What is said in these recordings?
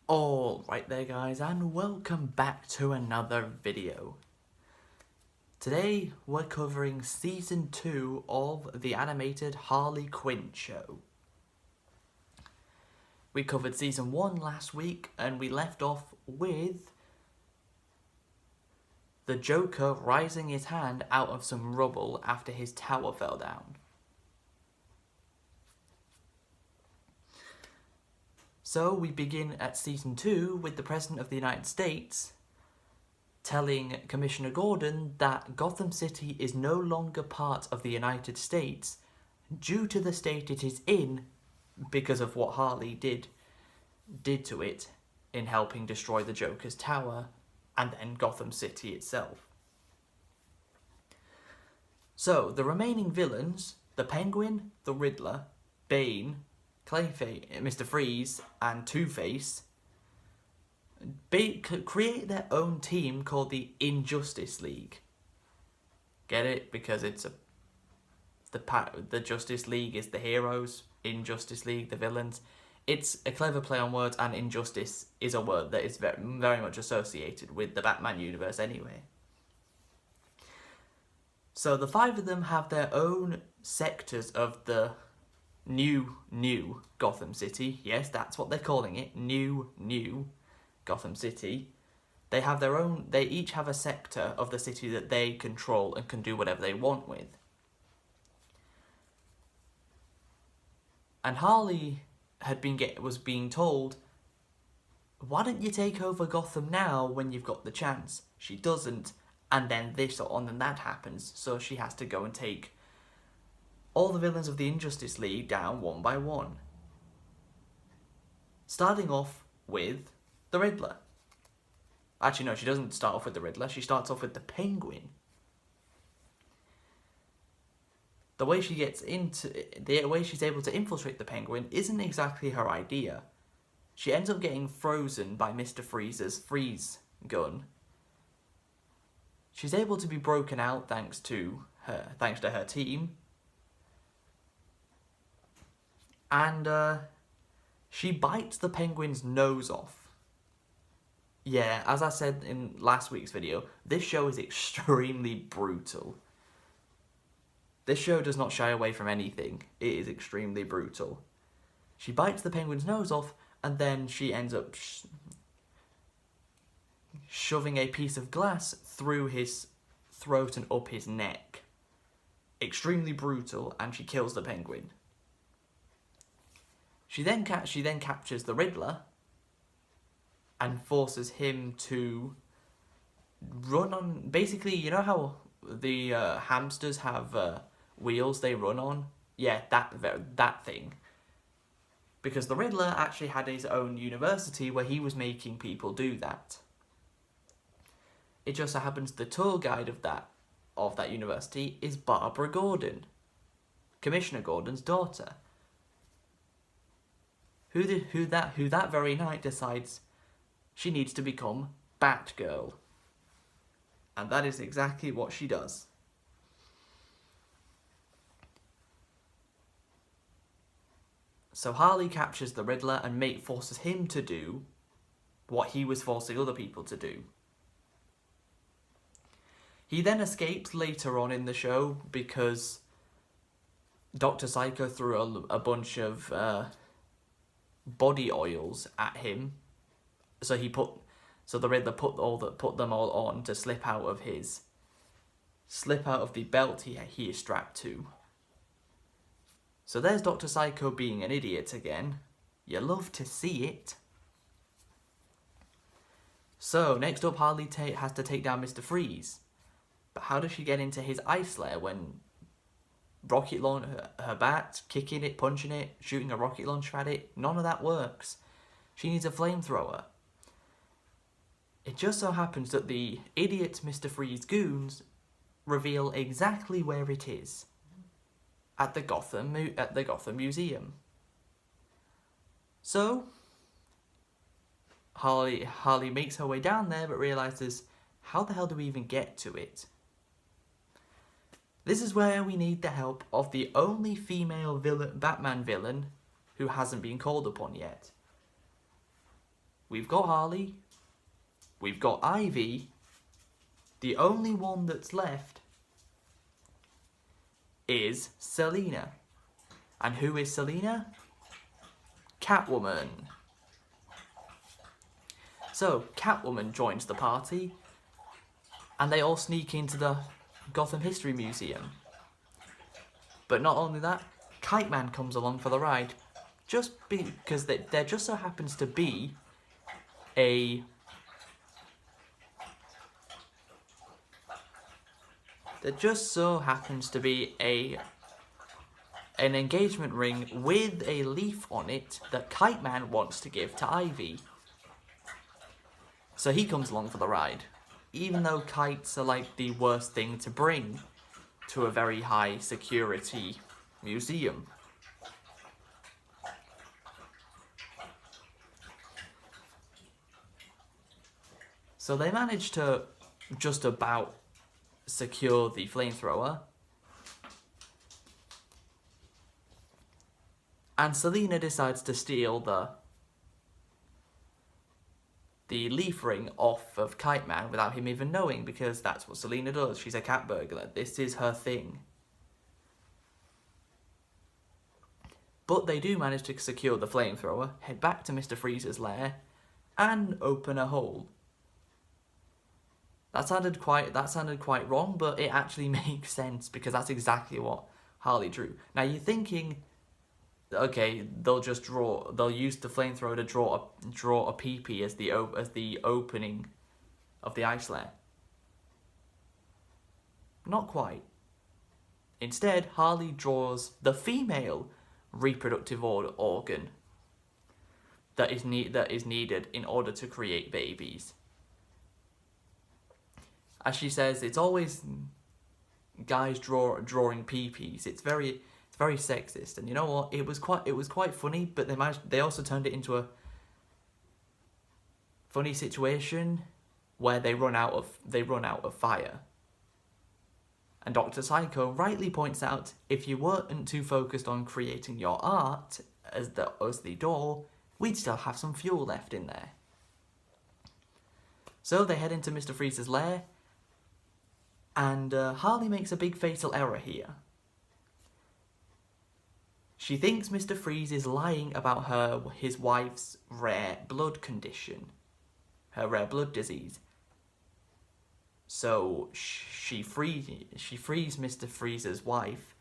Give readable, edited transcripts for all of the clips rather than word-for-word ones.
Alright there guys, and welcome back to another video. Today we're covering Season 2 of the animated Harley Quinn show. We covered Season 1 last week and we left off with the Joker rising his hand out of some rubble after his tower fell down. So we begin at Season 2 with the President of the United States telling Commissioner Gordon that Gotham City is no longer part of the United States due to the state it is in because of what Harley did to it in helping destroy the Joker's tower and then Gotham City itself. So, the remaining villains, the Penguin, the Riddler, Bane, Clayface, Mr. Freeze, and Two-Face, create their own team called the Injustice League. Get it? Because it's the Justice League is the heroes, Injustice League the villains. It's a clever play on words, and injustice is a word that is very, very much associated with the Batman universe anyway. So the five of them have their own sectors of the new Gotham City. Yes, that's what they're calling it. New Gotham City. They have their own. They each have a sector of the city that they control and can do whatever they want with. And Harley was being told, why don't you take over Gotham now when you've got the chance? She doesn't, and then this on and that happens, so she has to go and take all the villains of the Injustice League down one by one. Starting off with the Riddler. Actually, no, she doesn't start off with the Riddler. She starts off with the Penguin. The way she's able to infiltrate the Penguin isn't exactly her idea. She ends up getting frozen by Mr. Freeze's freeze gun. She's able to be broken out thanks to her team. And she bites the Penguin's nose off. Yeah, as I said in last week's video, this show is extremely brutal. This show does not shy away from anything. It is extremely brutal. She bites the Penguin's nose off, and then she ends up shoving a piece of glass through his throat and up his neck. Extremely brutal, and she kills the Penguin. She then captures the Riddler and forces him to run on. Basically, you know how the hamsters have wheels they run on? Yeah, that thing. Because the Riddler actually had his own university where he was making people do that. It just so happens the tour guide of that university is Barbara Gordon, Commissioner Gordon's daughter. Who that very night decides she needs to become Batgirl. And that is exactly what she does. So Harley captures the Riddler and forces him to do what he was forcing other people to do. He then escapes later on in the show because Dr. Psycho threw a bunch of body oils at him. So the Riddler put them all on to slip out of the belt he is strapped to. So there's Dr. Psycho being an idiot again. You love to see it. So next up, Harley has to take down Mr. Freeze. But how does she get into his ice lair when rocket launch her bat, kicking it, punching it, shooting a rocket launcher at it? None of that works. She needs a flamethrower. It just so happens that the idiot Mr. Freeze goons reveal exactly where it is. At the Gotham Museum. So Harley makes her way down there, but realizes, how the hell do we even get to it? This is where we need the help of the only female Batman villain who hasn't been called upon yet. we've got Harley, we've got Ivy. The only one that's left is Selina. And who is Selina? Catwoman. So, Catwoman joins the party, and they all sneak into the Gotham History Museum. But not only that, Kite Man comes along for the ride, just because there just so happens to be a... There just so happens to be an engagement ring with a leaf on it that Kite Man wants to give to Ivy. So he comes along for the ride, even though kites are like the worst thing to bring to a very high security museum. So they manage to just about secure the flamethrower. And Selina decides to steal the leaf ring off of Kite Man without him even knowing, because that's what Selina does. She's a cat burglar. This is her thing. But they do manage to secure the flamethrower, head back to Mr. Freeze's lair, and open a hole. That sounded quite wrong, but it actually makes sense because that's exactly what Harley drew. Now you're thinking, okay, they'll use the flamethrower to draw a pee-pee as the opening of the ice lair. Not quite. Instead, Harley draws the female reproductive organ that is needed in order to create babies. As she says, it's always guys drawing pee-pees. It's very sexist, and you know what? It was quite funny, but they also turned it into a funny situation where they run out of fire. And Dr. Psycho rightly points out, if you weren't too focused on creating your art as the door, we'd still have some fuel left in there. So they head into Mr. Freeze's lair, and Harley makes a big fatal error here. She thinks Mr. Freeze is lying about his wife's rare blood condition, her rare blood disease. So she frees Mr. Freeze's wife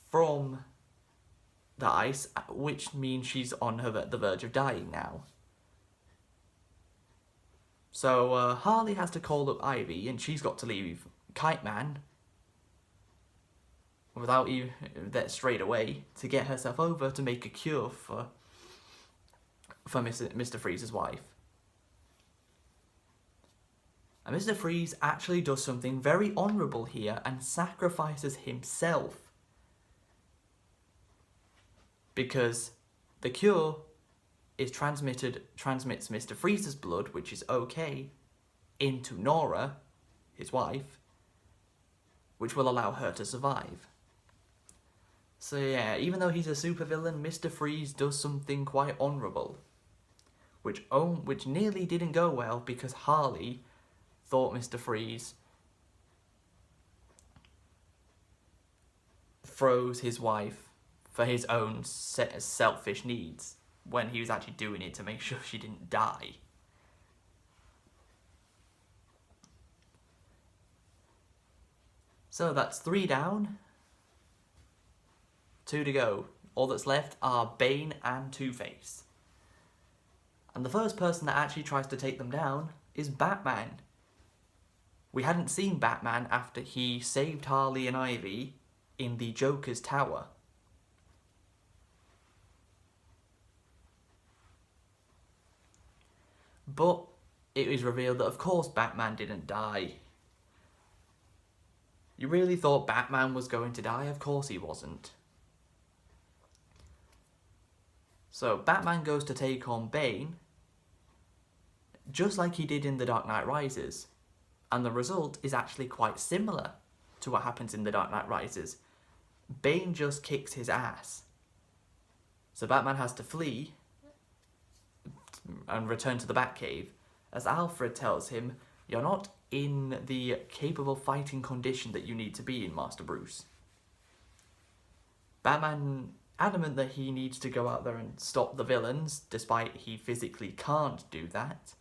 from the ice, which means she's on the verge of dying now. So Harley has to call up Ivy, and she's got to leave Kite Man without that straight away to get herself over to make a cure for Mr. Freeze's wife. And Mr. Freeze actually does something very honourable here and sacrifices himself, because the cure transmits Mr. Freeze's blood, which is okay, into Nora, his wife, which will allow her to survive. So yeah, even though he's a supervillain, Mr. Freeze does something quite honourable, which nearly didn't go well because Harley thought Mr. Freeze froze his wife for his own selfish needs, when he was actually doing it to make sure she didn't die. So that's 3 down, 2 to go. All that's left are Bane and Two-Face. And the first person that actually tries to take them down is Batman. We hadn't seen Batman after he saved Harley and Ivy in the Joker's tower. But it was revealed that, of course, Batman didn't die. You really thought Batman was going to die? Of course he wasn't. So Batman goes to take on Bane, just like he did in The Dark Knight Rises. And the result is actually quite similar to what happens in The Dark Knight Rises. Bane just kicks his ass. So Batman has to flee, and return to the Batcave, as Alfred tells him, "You're not in the capable fighting condition that you need to be in, Master Bruce." Batman, adamant that he needs to go out there and stop the villains, despite he physically can't do that.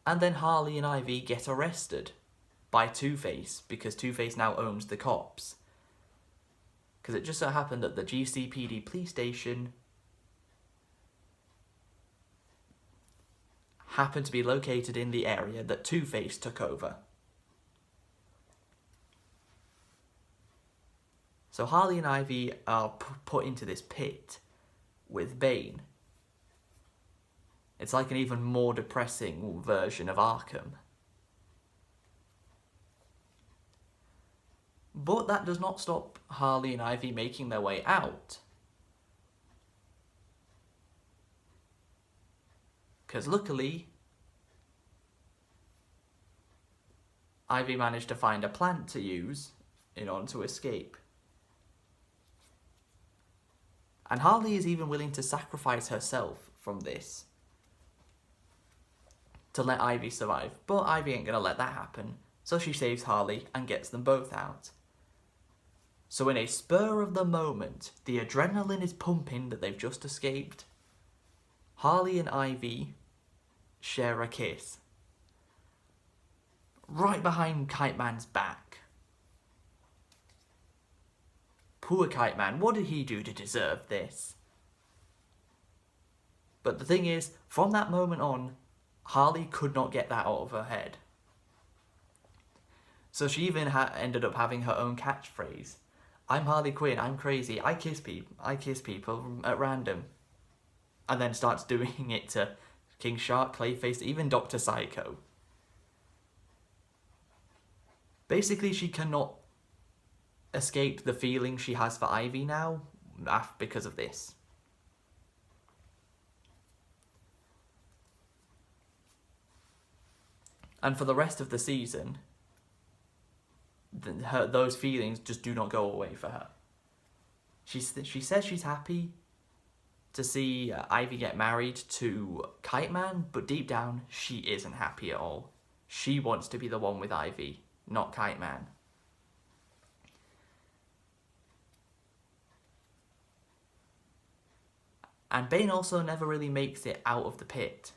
And then Harley and Ivy get arrested by Two-Face, because Two-Face now owns the cops. Because it just so happened that the GCPD police station happened to be located in the area that Two-Face took over. So Harley and Ivy are put into this pit with Bane. It's like an even more depressing version of Arkham. But that does not stop Harley and Ivy making their way out. Because luckily, Ivy managed to find a plant to use in order to escape. And Harley is even willing to sacrifice herself from this to let Ivy survive. But Ivy ain't gonna let that happen, so she saves Harley and gets them both out. So in a spur of the moment, the adrenaline is pumping that they've just escaped. Harley and Ivy share a kiss. Right behind Kite Man's back. Poor Kite Man, what did he do to deserve this? But the thing is, from that moment on, Harley could not get that out of her head. So she even ended up having her own catchphrase. "I'm Harley Quinn, I'm crazy, I kiss people at random." And then starts doing it to King Shark, Clayface, even Dr. Psycho. Basically, she cannot escape the feeling she has for Ivy now because of this. And for the rest of the season, those feelings just do not go away for her. She says she's happy to see Ivy get married to Kite Man, but deep down, she isn't happy at all. She wants to be the one with Ivy, not Kite Man. And Bane also never really makes it out of the pit.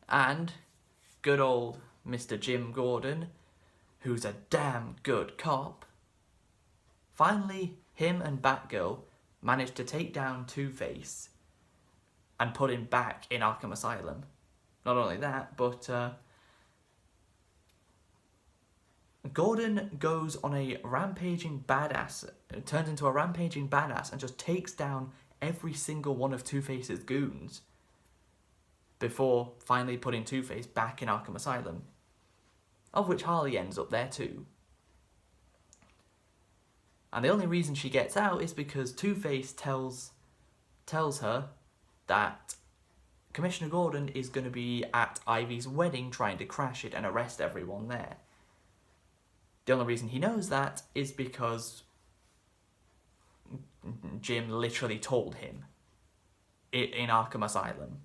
And good old Mr. Jim Gordon, who's a damn good cop, finally, him and Batgirl managed to take down Two-Face and put him back in Arkham Asylum. Not only that, but Gordon goes on a rampaging badass, turns into a rampaging badass and just takes down every single one of Two-Face's goons before finally putting Two-Face back in Arkham Asylum, of which Harley ends up there too. And the only reason she gets out is because Two-Face tells her that Commissioner Gordon is going to be at Ivy's wedding trying to crash it and arrest everyone there. The only reason he knows that is because Jim literally told him in Arkham Asylum.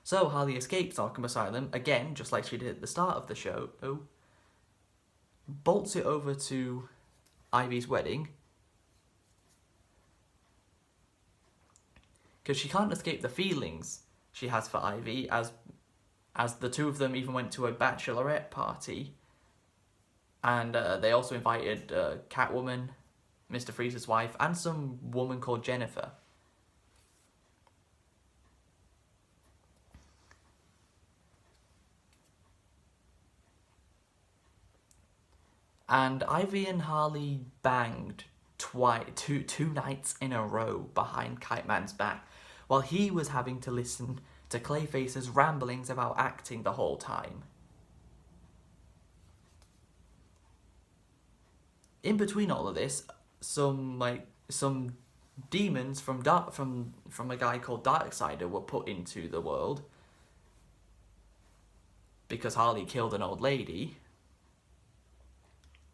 So Harley escapes Arkham Asylum, again, just like she did at the start of the show, bolts it over to Ivy's wedding, because she can't escape the feelings she has for Ivy, as the two of them even went to a bachelorette party, and they also invited Catwoman, Mr. Freeze's wife, and some woman called Jennifer. And Ivy and Harley banged two nights in a row behind Kite Man's back, while he was having to listen to Clayface's ramblings about acting the whole time. In between all of this, some demons from a guy called Darksider were put into the world because Harley killed an old lady.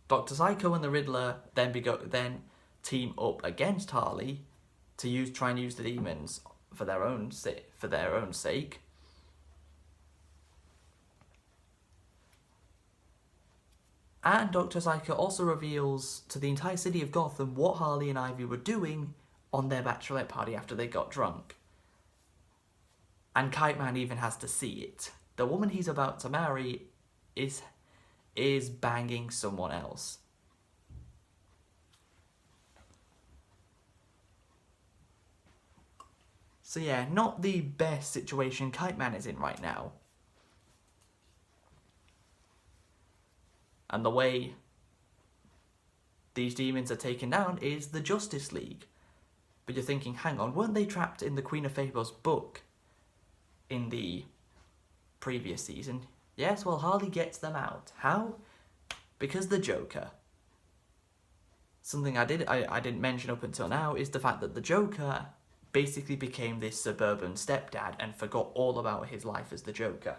Dr. Psycho and the Riddler then team up against Harley to try and use the demons for their own sake. And Dr. Psycho also reveals to the entire city of Gotham what Harley and Ivy were doing on their bachelorette party after they got drunk. And Kite Man even has to see it. The woman he's about to marry is banging someone else. So yeah, not the best situation Kite Man is in right now. And the way these demons are taken down is the Justice League. But you're thinking, hang on, weren't they trapped in the Queen of Fables book in the previous season? Yes, well, Harley gets them out. How? Because the Joker. Something I didn't mention up until now is the fact that the Joker basically became this suburban stepdad and forgot all about his life as the Joker.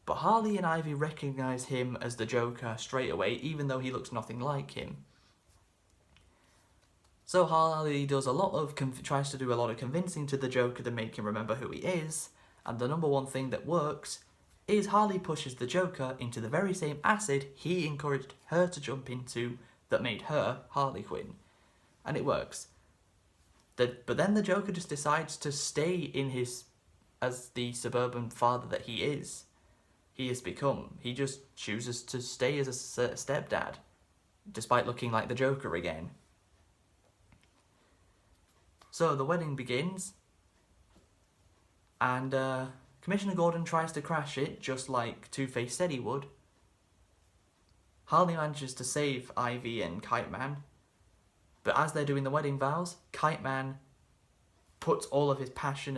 But Harley and Ivy recognise him as the Joker straight away, even though he looks nothing like him. So Harley tries to do a lot of convincing to the Joker to make him remember who he is, and the number one thing that works is Harley pushes the Joker into the very same acid he encouraged her to jump into that made her Harley Quinn. And it works. But then the Joker just decides to stay as the suburban father that he is. He has become. He just chooses to stay as a stepdad, despite looking like the Joker again. So the wedding begins, and Commissioner Gordon tries to crash it, just like Two-Face said he would. Harley manages to save Ivy and Kite Man, but as they're doing the wedding vows, Kite Man puts all of his passion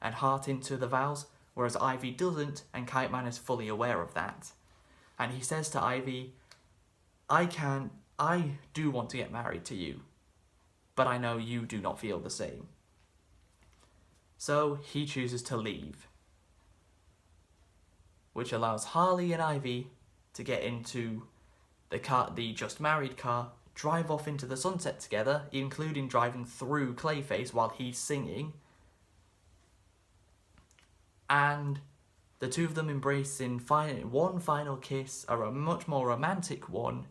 and heart into the vows, whereas Ivy doesn't, and Kite Man is fully aware of that. And he says to Ivy, I do want to get married to you, but I know you do not feel the same. So he chooses to leave, which allows Harley and Ivy to get into the just married car, drive off into the sunset together, including driving through Clayface while he's singing, and the two of them embrace in one final kiss, a much more romantic one,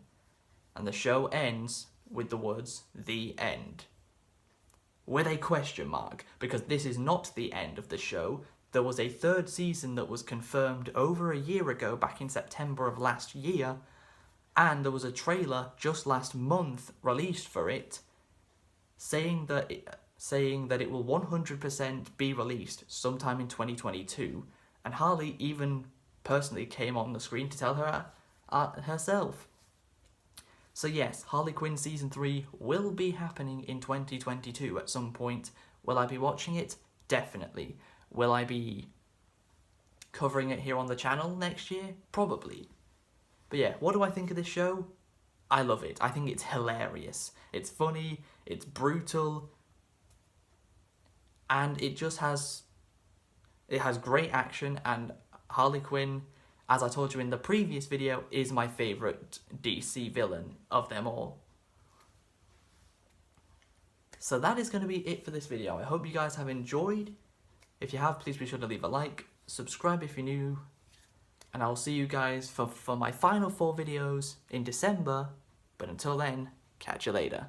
and the show ends with the words, "The End." With a question mark, because this is not the end of the show. There was a third season that was confirmed over a year ago, back in September of last year, and there was a trailer just last month released for it, saying that it will 100% be released sometime in 2022, and Harley even personally came on the screen to tell her herself. So yes, Harley Quinn Season 3 will be happening in 2022 at some point. Will I be watching it? Definitely. Will I be covering it here on the channel next year? Probably. But yeah, what do I think of this show? I love it. I think it's hilarious. It's funny, it's brutal, and it has great action, and Harley Quinn, as I told you in the previous video, is my favourite DC villain of them all. So that is going to be it for this video. I hope you guys have enjoyed. If you have, please be sure to leave a like, subscribe if you're new, and I'll see you guys for my final 4 videos in December. But until then, catch you later.